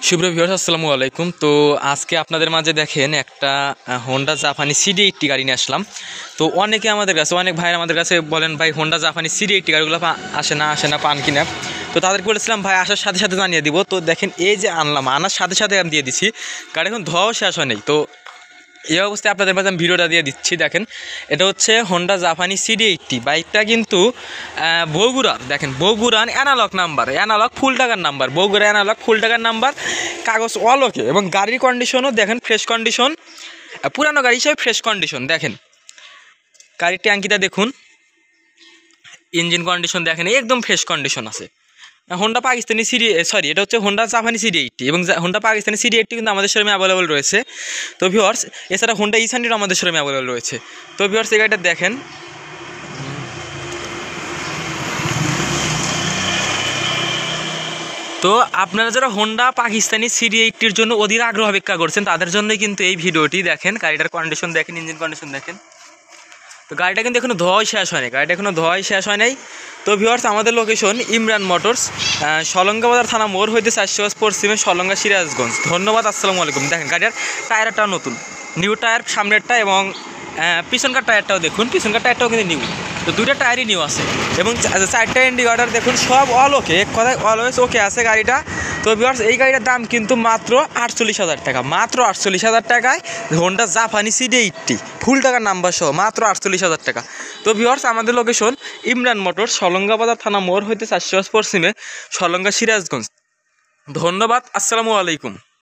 সুপ্রিয় ভিউয়ার্স, আসসালামু আলাইকুম। তো আজকে আপনাদের মাঝে দেখেন একটা হোন্ডা জাপানি CD80 গাড়ি নিয়ে আসলাম। তো অনেকে আমাদের কাছে, অনেক ভাইয়ের আমাদের কাছে বলেন, ভাই হোন্ডা জাপানি CD80 গাড়িগুলো আসে না পান কিনা। তো তাদেরকে বলেছিলাম ভাই আসার সাথে সাথে জানিয়ে দিব। তো দেখেন এই যে আনার সাথে সাথে আমি দিয়ে দিছি, গাড়ি এখন ধোয়াও শেষ হয় নেই। তো এই অবস্থায় আপনাদের মাঝে আমি ভিডিওটা দিয়ে দিচ্ছি। দেখেন এটা হচ্ছে হোন্ডা জাপানি CD80 বাইকটা, কিন্তু বগুড়ার, দেখেন বগুড়ার অ্যানালগ নাম্বার, অ্যানালগ ফুল টাকার নাম্বার, বগুড়া অ্যানালগ ফুল টাকার নাম্বার, কাগজ অলোকে, এবং গাড়ির কন্ডিশনও দেখেন ফ্রেশ কন্ডিশন, পুরানো গাড়ি হিসেবে ফ্রেশ কন্ডিশন। দেখেন গাড়ির ট্যাঙ্কিটা দেখুন, ইঞ্জিন কন্ডিশন দেখেন একদম ফ্রেশ কন্ডিশন আছে। হোন্ডা পাকিস্তানি এটা হচ্ছে হোন্ডা জাপানি CD80, এবং হোন্ডা পাকিস্তানি CD80 কিন্তু আমাদের শোরুমে অ্যাভেলেবল রয়েছে। তো ভিউয়ার্স, এছাড়া হোন্ডা ইসানিরও আমাদের শোরুমে অ্যাভেলেবল রয়েছে। তো ভিউয়ার্স, এই গাড়িটা দেখেন, তো আপনারা যারা হোন্ডা পাকিস্তানি CD80-র জন্য অধীর আগ্রহ অপেক্ষা করছেন, তাদের জন্যই কিন্তু এই ভিডিওটি। দেখেন গাড়িটার কন্ডিশন দেখেন, ইঞ্জিন কন্ডিশন দেখেন। তো গাড়িটা কিন্তু এখনও ধোয়াই শেষ হয় নাই। তো ভিউয়ার্স, আমাদের লোকেশন ইমরান মোটরস, সলঙ্গা বাজার থানা মোড় হইতে 400 গজ পশ্চিমে, সলঙ্গা সিরাজগঞ্জ। ধন্যবাদ, আসসালামু আলাইকুম। দেখেন গাড়ির টায়ারটাও নতুন, নিউ টায়ার সামনেরটা, এবং পিছনকার টায়ারটাও দেখুন, পিছনকার টায়ারটাও কিন্তু নিউ। তো দুইটা টায়ারই নিউ আছে, এবং চারটা ইন্ডিকেটর দেখুন, সব অল ওকে, এক কথায় অলওয়েজ ওকে আছে গাড়িটা। তো ভিউয়ার্স, এই গাড়িটার দাম কিন্তু মাত্র 48,000 টাকা, মাত্র 48,000 টাকায় হোন্ডা জাপানি CD80 ফুল টাকার নাম্বার সহ মাত্র 48,000 টাকা। তো ভিউয়ার্স, আমাদের লোকেশন ইমরান মোটরস, সলঙ্গা বাজার থানা মোড় হইতে 400 গজ পশ্চিমে, সলঙ্গা সিরাজগঞ্জ। ধন্যবাদ, আসসালামু আলাইকুম।